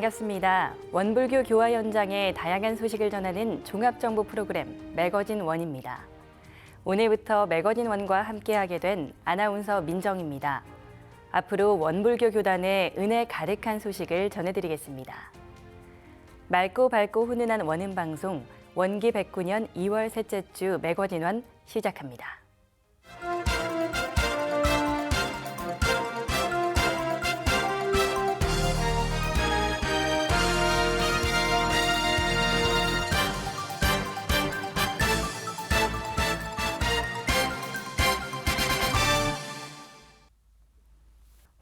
반갑습니다. 원불교 교화 현장의 다양한 소식을 전하는 종합정보 프로그램 매거진 원입니다. 오늘부터 매거진 원과 함께하게 된 아나운서 민정입니다. 앞으로 원불교 교단의 은혜 가득한 소식을 전해드리겠습니다. 맑고 밝고 훈훈한 원음방송 원기 109년 2월 셋째 주 매거진 원 시작합니다.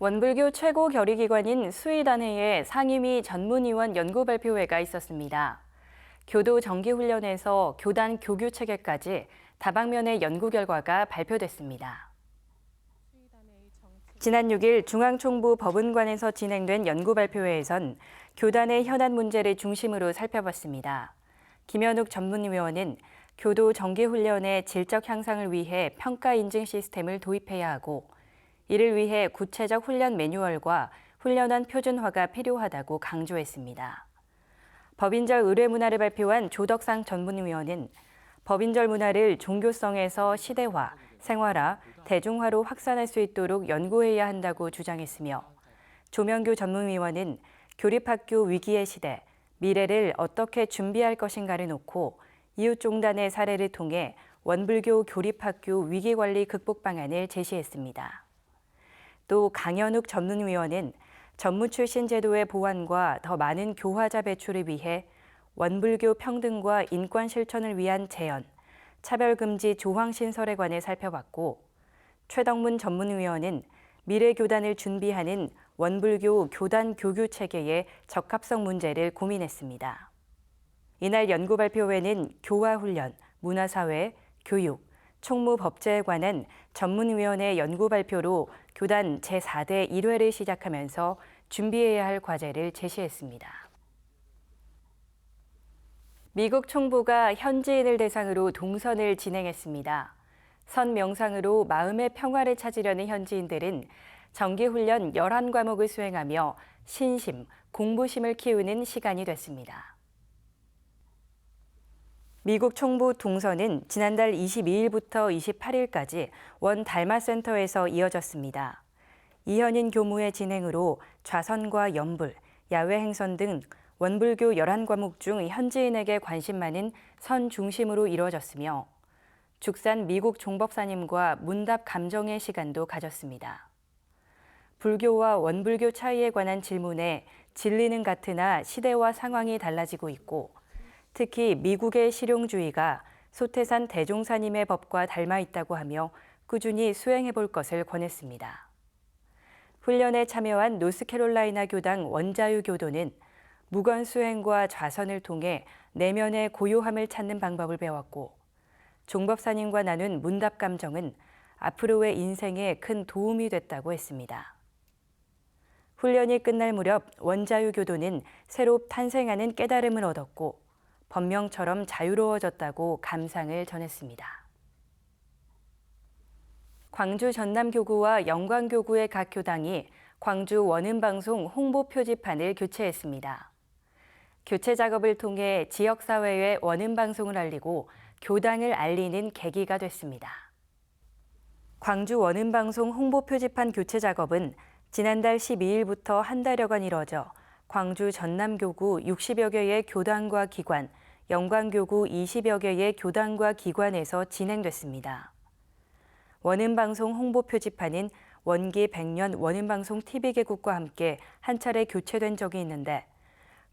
원불교 최고 결의기관인 수의단회의 상임위 전문위원 연구발표회가 있었습니다. 교도 정기훈련에서 교단 교규 체계까지 다방면의 연구 결과가 발표됐습니다. 지난 6일 중앙총부 법은관에서 진행된 연구발표회에선 교단의 현안 문제를 중심으로 살펴봤습니다. 김현욱 전문위원은 교도 정기훈련의 질적 향상을 위해 평가 인증 시스템을 도입해야 하고 이를 위해 구체적 훈련 매뉴얼과 훈련안 표준화가 필요하다고 강조했습니다. 법인절 의뢰문화를 발표한 조덕상 전문위원은 법인절 문화를 종교성에서 시대화, 생활화, 대중화로 확산할 수 있도록 연구해야 한다고 주장했으며 조명규 전문위원은 교립학교 위기의 시대, 미래를 어떻게 준비할 것인가를 놓고 이웃종단의 사례를 통해 원불교 교립학교 위기관리 극복 방안을 제시했습니다. 또 강현욱 전문위원은 전무 출신 제도의 보완과 더 많은 교화자 배출을 위해 원불교 평등과 인권 실천을 위한 재현, 차별금지 조항 신설에 관해 살펴봤고 최덕문 전문위원은 미래교단을 준비하는 원불교 교단 교규 체계의 적합성 문제를 고민했습니다. 이날 연구발표회는 교화훈련, 문화사회, 교육, 총무법제에 관한 전문위원회 연구발표로 교단 제4대 1회를 시작하면서 준비해야 할 과제를 제시했습니다. 미국 총부가 현지인을 대상으로 동선을 진행했습니다. 선 명상으로 마음의 평화를 찾으려는 현지인들은 정기훈련 11과목을 수행하며 신심, 공부심을 키우는 시간이 됐습니다. 미국 총부 동선은 지난달 22일부터 28일까지 원 달마센터에서 이어졌습니다. 이현인 교무의 진행으로 좌선과 연불, 야외 행선 등 원불교 11과목 중 현지인에게 관심 많은 선 중심으로 이루어졌으며 죽산 미국 종법사님과 문답 감정의 시간도 가졌습니다. 불교와 원불교 차이에 관한 질문에 진리는 같으나 시대와 상황이 달라지고 있고 특히 미국의 실용주의가 소태산 대종사님의 법과 닮아 있다고 하며 꾸준히 수행해 볼 것을 권했습니다. 훈련에 참여한 노스캐롤라이나 교당 원자유 교도는 무건 수행과 좌선을 통해 내면의 고요함을 찾는 방법을 배웠고 종법사님과 나눈 문답 감정은 앞으로의 인생에 큰 도움이 됐다고 했습니다. 훈련이 끝날 무렵 원자유 교도는 새로 탄생하는 깨달음을 얻었고 법명처럼 자유로워졌다고 감상을 전했습니다. 광주 전남교구와 영광교구의 각 교당이 광주 원음방송 홍보 표지판을 교체했습니다. 교체 작업을 통해 지역사회에 원음방송을 알리고 교당을 알리는 계기가 됐습니다. 광주 원음방송 홍보 표지판 교체 작업은 지난달 12일부터 한 달여간 이뤄져 광주 전남교구 60여 개의 교단과 기관, 영광교구 20여 개의 교단과 기관에서 진행됐습니다. 원음방송 홍보 표지판은 원기 100년 원음방송 TV개국과 함께 한 차례 교체된 적이 있는데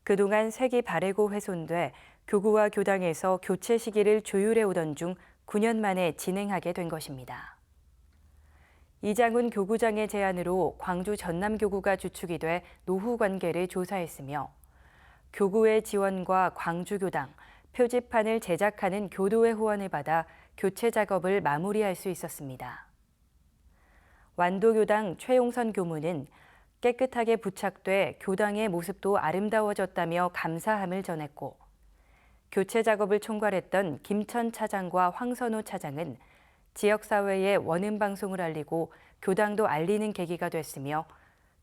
그동안 색이 바래고 훼손돼 교구와 교당에서 교체 시기를 조율해 오던 중 9년 만에 진행하게 된 것입니다. 이장훈 교구장의 제안으로 광주 전남교구가 주축이 돼 노후 관계를 조사했으며 교구의 지원과 광주교당, 표지판을 제작하는 교도의 후원을 받아 교체 작업을 마무리할 수 있었습니다. 완도교당 최용선 교무는 깨끗하게 부착돼 교당의 모습도 아름다워졌다며 감사함을 전했고 교체 작업을 총괄했던 김천 차장과 황선호 차장은 지역사회에 원음방송을 알리고 교당도 알리는 계기가 됐으며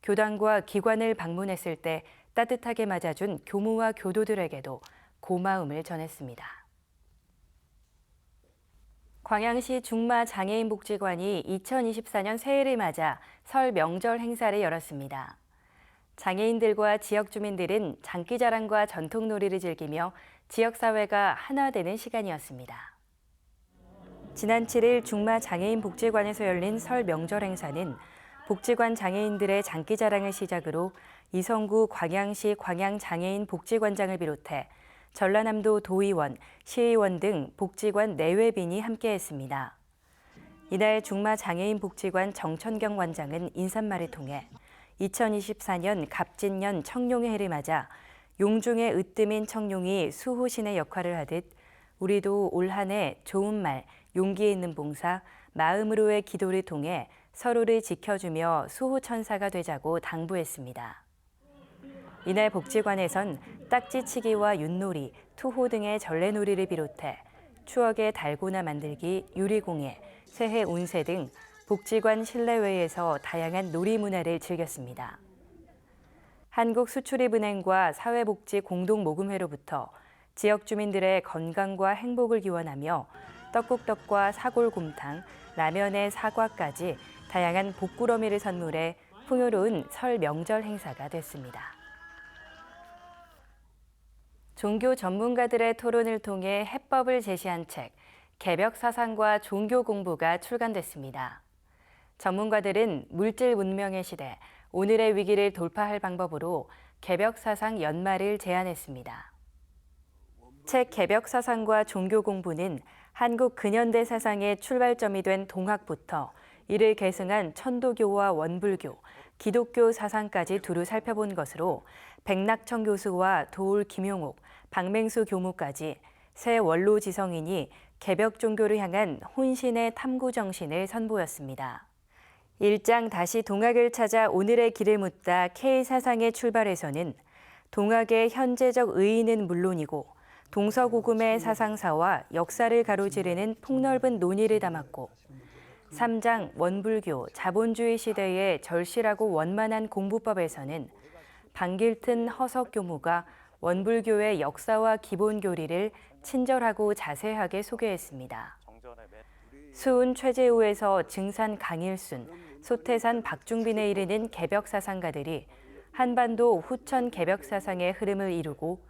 교당과 기관을 방문했을 때 따뜻하게 맞아준 교무와 교도들에게도 고마움을 전했습니다. 광양시 중마장애인복지관이 2024년 새해를 맞아 설 명절 행사를 열었습니다. 장애인들과 지역 주민들은 장기자랑과 전통놀이를 즐기며 지역사회가 하나 되는 시간이었습니다. 지난 7일 중마장애인복지관에서 열린 설 명절 행사는 복지관 장애인들의 장기자랑을 시작으로 이성구 광양시 광양장애인복지관장을 비롯해 전라남도 도의원, 시의원 등 복지관 내외빈이 함께했습니다. 이날 중마장애인복지관 정천경 관장은 인사말을 통해 2024년 갑진년 청룡의 해를 맞아 용중에 으뜸인 청룡이 수호신의 역할을 하듯 우리도 올 한 해 좋은 말, 용기 있는 봉사, 마음으로의 기도를 통해 서로를 지켜주며 수호천사가 되자고 당부했습니다. 이날 복지관에선 딱지치기와 윷놀이, 투호 등의 전래놀이를 비롯해 추억의 달고나 만들기, 유리공예, 새해 운세 등 복지관 실내외에서 다양한 놀이 문화를 즐겼습니다. 한국수출입은행과 사회복지공동모금회로부터 지역 주민들의 건강과 행복을 기원하며 떡국떡과 사골곰탕, 라면에 사과까지 다양한 복구러미를 선물해 풍요로운 설 명절 행사가 됐습니다. 종교 전문가들의 토론을 통해 해법을 제시한 책, 개벽사상과 종교 공부가 출간됐습니다. 전문가들은 물질 문명의 시대, 오늘의 위기를 돌파할 방법으로 개벽사상 연말을 제안했습니다. 책 개벽사상과 종교 공부는 한국 근현대 사상의 출발점이 된 동학부터 이를 계승한 천도교와 원불교, 기독교 사상까지 두루 살펴본 것으로 백낙천 교수와 도울 김용옥, 박맹수 교무까지 새 원로 지성인이 개벽 종교를 향한 혼신의 탐구 정신을 선보였습니다. 1장 다시 동학을 찾아 오늘의 길을 묻다 K사상의 출발에서는 동학의 현재적 의의는 물론이고 동서고금의 사상사와 역사를 가로지르는 폭넓은 논의를 담았고 3장 원불교, 자본주의 시대의 절실하고 원만한 공부법에서는 방길튼 허석 교무가 원불교의 역사와 기본 교리를 친절하고 자세하게 소개했습니다. 수은 최재우에서 증산 강일순, 소태산 박중빈에 이르는 개벽사상가들이 한반도 후천 개벽사상의 흐름을 이루고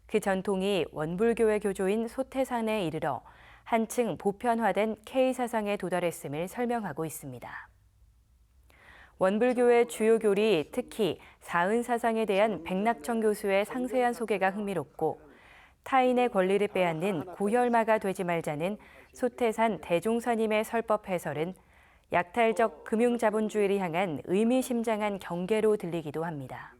그 전통이 원불교의 교조인 소태산에 이르러 한층 보편화된 K사상에 도달했음을 설명하고 있습니다. 원불교의 주요 교리, 특히 사은사상에 대한 백낙천 교수의 상세한 소개가 흥미롭고 타인의 권리를 빼앗는 고혈마가 되지 말자는 소태산 대종사님의 설법 해설은 약탈적 금융자본주의를 향한 의미심장한 경계로 들리기도 합니다.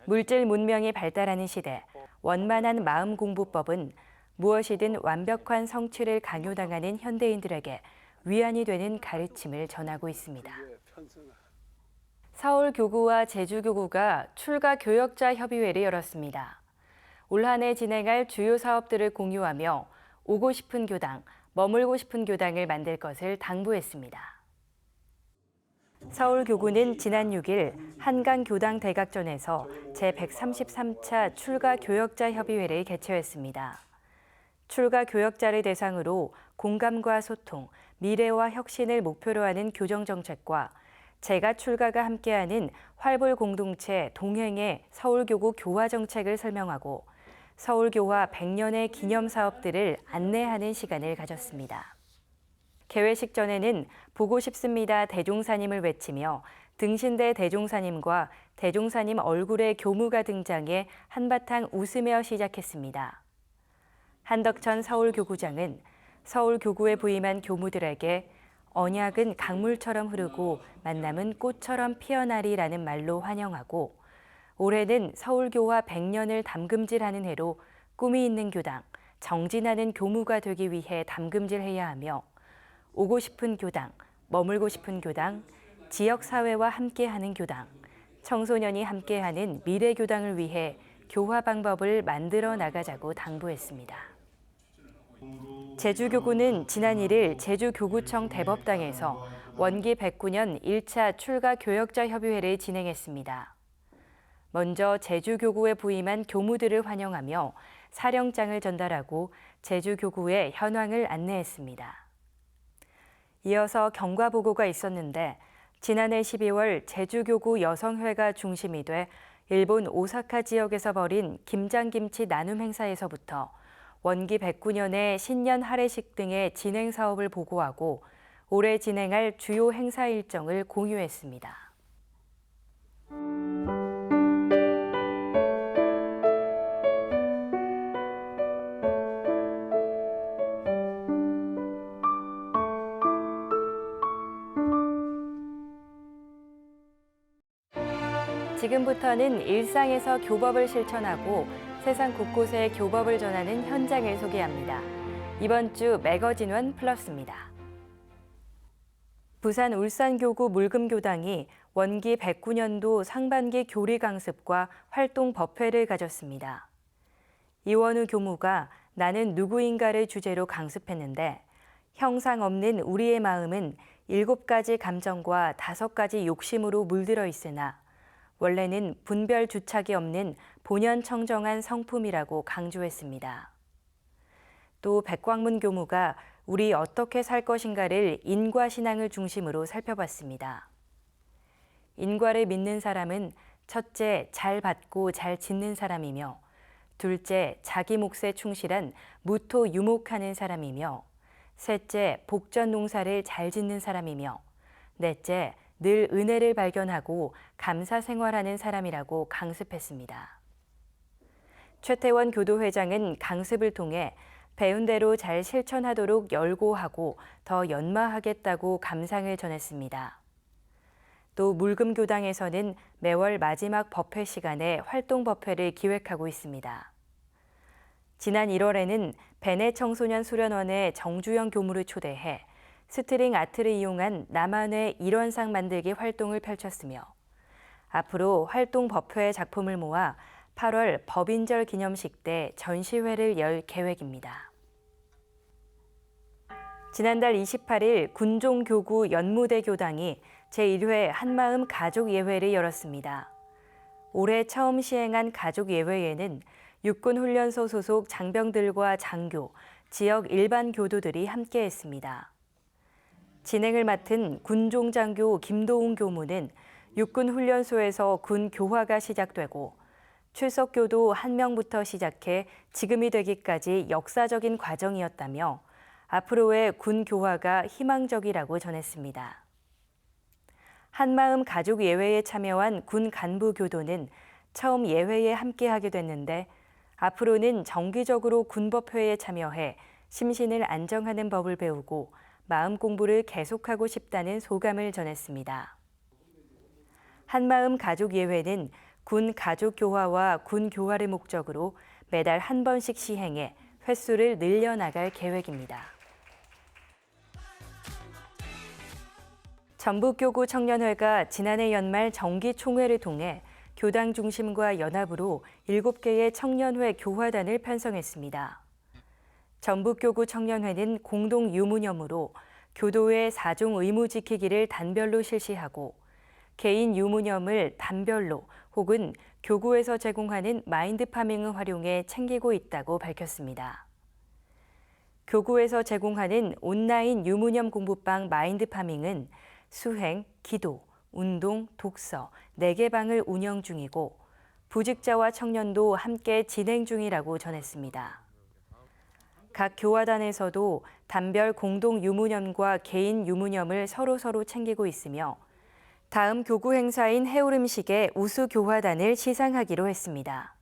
물질 문명이 발달하는 시대, 원만한 마음 공부법은 무엇이든 완벽한 성취를 강요당하는 현대인들에게 위안이 되는 가르침을 전하고 있습니다. 서울교구와 제주교구가 출가 교역자 협의회를 열었습니다. 올 한 해 진행할 주요 사업들을 공유하며 오고 싶은 교당, 머물고 싶은 교당을 만들 것을 당부했습니다. 서울교구는 지난 6일 한강교당 대각전에서 제133차 출가 교역자 협의회를 개최했습니다. 출가 교역자를 대상으로 공감과 소통, 미래와 혁신을 목표로 하는 교정정책과 재가 출가가 함께하는 활볼 공동체 동행의 서울교구 교화 정책을 설명하고 서울교화 100년의 기념 사업들을 안내하는 시간을 가졌습니다. 개회식 전에는 보고 싶습니다 대종사님을 외치며 등신대 대종사님과 대종사님 얼굴의 교무가 등장해 한바탕 웃으며 시작했습니다. 한덕천 서울교구장은 서울교구에 부임한 교무들에게 언약은 강물처럼 흐르고 만남은 꽃처럼 피어나리라는 말로 환영하고 올해는 서울교화 100년을 담금질하는 해로 꿈이 있는 교당, 정진하는 교무가 되기 위해 담금질해야 하며 오고 싶은 교당, 머물고 싶은 교당, 지역사회와 함께하는 교당, 청소년이 함께하는 미래교당을 위해 교화 방법을 만들어 나가자고 당부했습니다. 제주교구는 지난 1일 제주교구청 대법당에서 원기 109년 1차 출가 교역자 협의회를 진행했습니다. 먼저 제주교구에 부임한 교무들을 환영하며 사령장을 전달하고 제주교구의 현황을 안내했습니다. 이어서 경과보고가 있었는데 지난해 12월 제주교구 여성회가 중심이 돼 일본 오사카 지역에서 벌인 김장김치 나눔 행사에서부터 원기 109년의 신년 할애식 등의 진행 사업을 보고하고 올해 진행할 주요 행사 일정을 공유했습니다. 지금부터는 일상에서 교법을 실천하고 세상 곳곳에 교법을 전하는 현장을 소개합니다. 이번 주 매거진원 플러스입니다. 부산 울산교구 물금교당이 원기 109년도 상반기 교리 강습과 활동 법회를 가졌습니다. 이원우 교무가 나는 누구인가를 주제로 강습했는데 형상 없는 우리의 마음은 7가지 감정과 5가지 욕심으로 물들어 있으나 원래는 분별 주착이 없는 본연청정한 성품이라고 강조했습니다. 또 백광문 교무가 우리 어떻게 살 것인가를 인과 신앙을 중심으로 살펴봤습니다. 인과를 믿는 사람은 첫째, 잘 받고 잘 짓는 사람이며 둘째, 자기 몫에 충실한 무토 유목하는 사람이며 셋째, 복전 농사를 잘 짓는 사람이며 넷째, 늘 은혜를 발견하고 감사 생활하는 사람이라고 강습했습니다. 최태원 교도회장은 강습을 통해 배운 대로 잘 실천하도록 열고하고 더 연마하겠다고 감상을 전했습니다. 또 물금교당에서는 매월 마지막 법회 시간에 활동 법회를 기획하고 있습니다. 지난 1월에는 베네 청소년 수련원의 정주영 교무를 초대해 스트링 아트를 이용한 나만의 일원상 만들기 활동을 펼쳤으며 앞으로 활동 법회 작품을 모아 8월 법인절 기념식 때 전시회를 열 계획입니다. 지난달 28일 군종교구 연무대 교당이 제1회 한마음 가족예회를 열었습니다. 올해 처음 시행한 가족예회에는 육군훈련소 소속 장병들과 장교, 지역 일반 교도들이 함께했습니다. 진행을 맡은 군종장교 김도웅 교무는 육군훈련소에서 군 교화가 시작되고 출석교도 1명부터 시작해 지금이 되기까지 역사적인 과정이었다며 앞으로의 군 교화가 희망적이라고 전했습니다. 한마음 가족 예회에 참여한 군 간부 교도는 처음 예회에 함께하게 됐는데 앞으로는 정기적으로 군법회에 참여해 심신을 안정하는 법을 배우고 마음 공부를 계속하고 싶다는 소감을 전했습니다. 한마음 가족 예회는 군 가족 교화와 군 교화를 목적으로 매달 한 번씩 시행해 횟수를 늘려나갈 계획입니다. 전북교구 청년회가 지난해 연말 정기총회를 통해 교당 중심과 연합으로 7개의 청년회 교화단을 편성했습니다. 전북교구 청년회는 공동 유무념으로 교도의 4종 의무 지키기를 단별로 실시하고 개인 유무념을 단별로 혹은 교구에서 제공하는 마인드파밍을 활용해 챙기고 있다고 밝혔습니다. 교구에서 제공하는 온라인 유무념 공부방 마인드파밍은 수행, 기도, 운동, 독서 4개 방을 운영 중이고 부직자와 청년도 함께 진행 중이라고 전했습니다. 각 교화단에서도 단별 공동 유무념과 개인 유무념을 서로 챙기고 있으며 다음 교구 행사인 해오름식에 우수 교화단을 시상하기로 했습니다.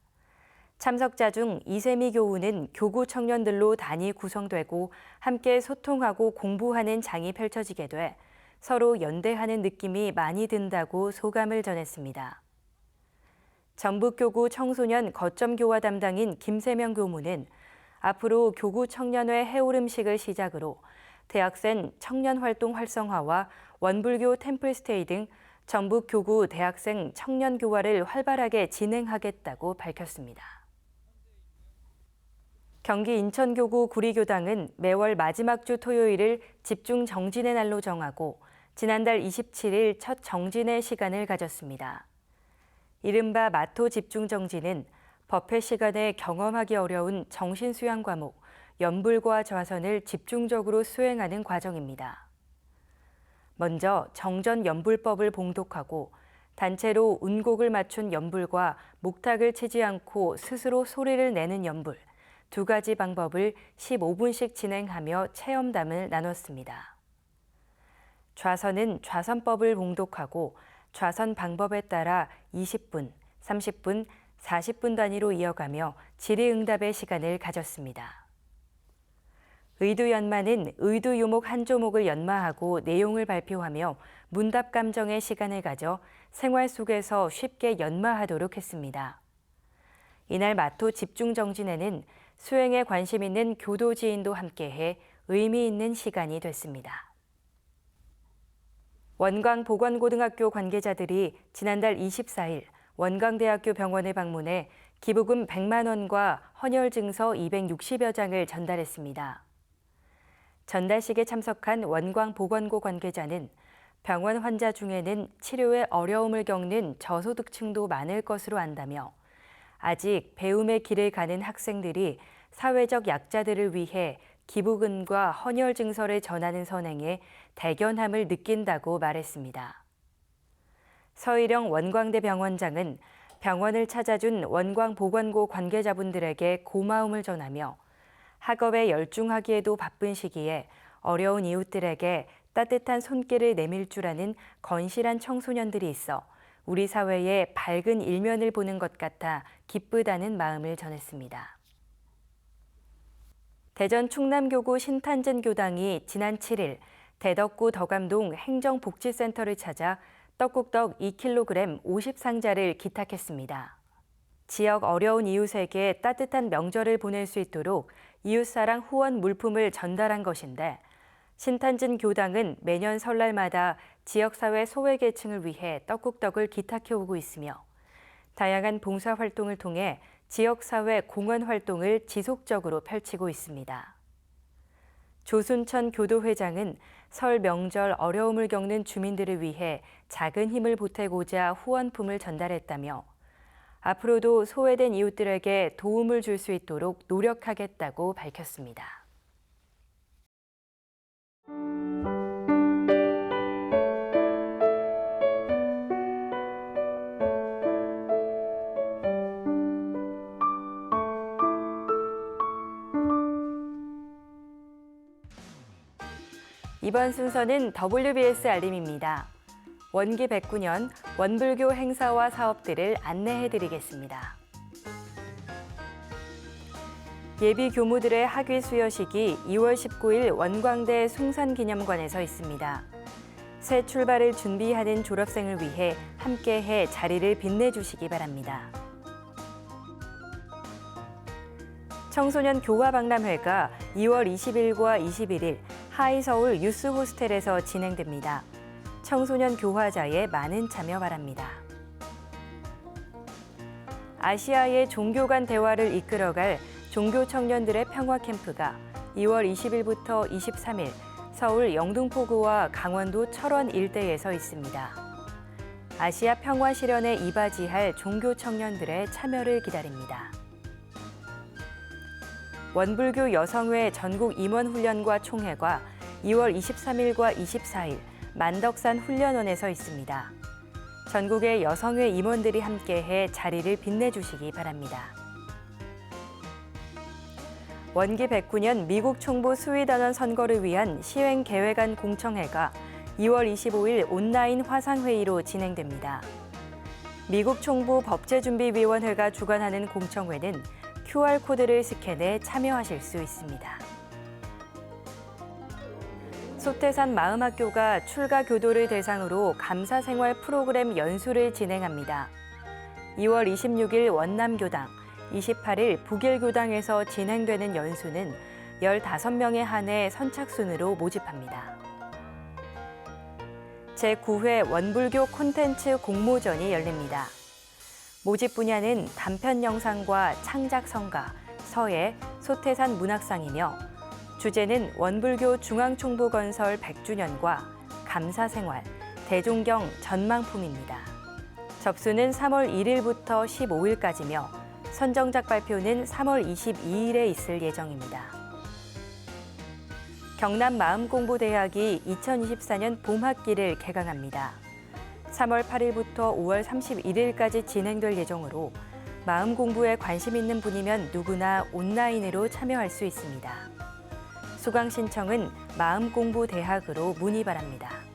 참석자 중 이세미 교우는 교구 청년들로 단이 구성되고 함께 소통하고 공부하는 장이 펼쳐지게 돼 서로 연대하는 느낌이 많이 든다고 소감을 전했습니다. 전북교구 청소년 거점 교화 담당인 김세명 교무는 앞으로 교구 청년회 해오름식을 시작으로 대학생 청년활동 활성화와 원불교 템플스테이 등 전북 교구 대학생 청년 교화를 활발하게 진행하겠다고 밝혔습니다. 경기 인천교구 구리교당은 매월 마지막 주 토요일을 집중 정진의 날로 정하고 지난달 27일 첫 정진의 시간을 가졌습니다. 이른바 마토 집중정지는 법회 시간에 경험하기 어려운 정신수양 과목, 연불과 좌선을 집중적으로 수행하는 과정입니다. 먼저 정전연불법을 봉독하고 단체로 운곡을 맞춘 연불과 목탁을 치지 않고 스스로 소리를 내는 연불, 두 가지 방법을 15분씩 진행하며 체험담을 나눴습니다. 좌선은 좌선법을 봉독하고 좌선 방법에 따라 20분, 30분, 40분 단위로 이어가며 질의응답의 시간을 가졌습니다. 의두연마는 의두요목 한 조목을 연마하고 내용을 발표하며 문답 감정의 시간을 가져 생활 속에서 쉽게 연마하도록 했습니다. 이날 마토 집중정진에는 수행에 관심 있는 교도 지인도 함께해 의미 있는 시간이 됐습니다. 원광보건고등학교 관계자들이 지난달 24일 원광대학교 병원을 방문해 기부금 100만 원과 헌혈 증서 260여 장을 전달했습니다. 전달식에 참석한 원광보건고 관계자는 병원 환자 중에는 치료에 어려움을 겪는 저소득층도 많을 것으로 안다며 아직 배움의 길을 가는 학생들이 사회적 약자들을 위해 기부금과 헌혈 증서를 전하는 선행에 대견함을 느낀다고 말했습니다. 서일영 원광대 병원장은 병원을 찾아준 원광보건고 관계자분들에게 고마움을 전하며 학업에 열중하기에도 바쁜 시기에 어려운 이웃들에게 따뜻한 손길을 내밀 줄 아는 건실한 청소년들이 있어 우리 사회의 밝은 일면을 보는 것 같아 기쁘다는 마음을 전했습니다. 대전 충남교구 신탄진 교당이 지난 7일 대덕구 덕암동 행정복지센터를 찾아 떡국떡 2kg 50상자를 기탁했습니다. 지역 어려운 이웃에게 따뜻한 명절을 보낼 수 있도록 이웃사랑 후원 물품을 전달한 것인데 신탄진 교당은 매년 설날마다 지역사회 소외계층을 위해 떡국떡을 기탁해오고 있으며 다양한 봉사활동을 통해 지역사회 공헌 활동을 지속적으로 펼치고 있습니다. 조순천 교도회장은 설 명절 어려움을 겪는 주민들을 위해 작은 힘을 보태고자 후원품을 전달했다며 앞으로도 소외된 이웃들에게 도움을 줄 수 있도록 노력하겠다고 밝혔습니다. 이번 순서는 WBS 알림입니다. 원기 109년 원불교 행사와 사업들을 안내해드리겠습니다. 예비 교무들의 학위 수여식이 2월 19일 원광대 숭산기념관에서 있습니다. 새 출발을 준비하는 졸업생을 위해 함께해 자리를 빛내주시기 바랍니다. 청소년 교화박람회가 2월 20일과 21일 하이서울 유스호스텔에서 진행됩니다. 청소년 교화자의 많은 참여 바랍니다. 아시아의 종교 간 대화를 이끌어갈 종교 청년들의 평화 캠프가 2월 20일부터 23일 서울 영등포구와 강원도 철원 일대에서 있습니다. 아시아 평화 실현에 이바지할 종교 청년들의 참여를 기다립니다. 원불교 여성회 전국 임원훈련과 총회가 2월 23일과 24일 만덕산 훈련원에서 있습니다. 전국의 여성회 임원들이 함께해 자리를 빛내주시기 바랍니다. 원기 109년 미국 총부 수의단원 선거를 위한 시행 계획안 공청회가 2월 25일 온라인 화상회의로 진행됩니다. 미국 총부 법제준비위원회가 주관하는 공청회는 QR코드를 스캔해 참여하실 수 있습니다. 소태산 마음학교가 출가 교도를 대상으로 감사생활 프로그램 연수를 진행합니다. 2월 26일 원남교당, 28일 북일교당에서 진행되는 연수는 15명에 한해 선착순으로 모집합니다. 제9회 원불교 콘텐츠 공모전이 열립니다. 모집 분야는 단편 영상과 창작 성가, 서예, 소태산 문학상이며 주제는 원불교 중앙총부 건설 100주년과 감사생활, 대종경 전망품입니다. 접수는 3월 1일부터 15일까지며 선정작 발표는 3월 22일에 있을 예정입니다. 경남마음공부대학이 2024년 봄학기를 개강합니다. 3월 8일부터 5월 31일까지 진행될 예정으로 마음 공부에 관심 있는 분이면 누구나 온라인으로 참여할 수 있습니다. 수강 신청은 마음공부대학으로 문의 바랍니다.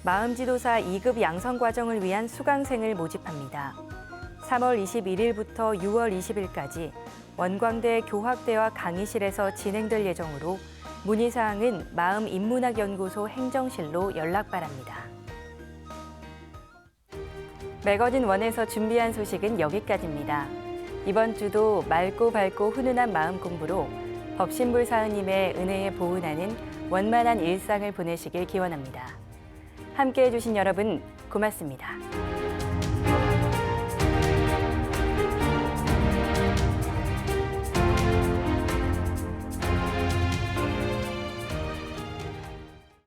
마음지도사 2급 양성 과정을 위한 수강생을 모집합니다. 3월 21일부터 6월 20일까지 원광대 교학대와 강의실에서 진행될 예정으로 문의사항은 마음인문학연구소 행정실로 연락 바랍니다. 매거진 원에서 준비한 소식은 여기까지입니다. 이번 주도 맑고 밝고 훈훈한 마음 공부로 법신불사은님의 은혜에 보은하는 원만한 일상을 보내시길 기원합니다. 함께해 주신 여러분 고맙습니다.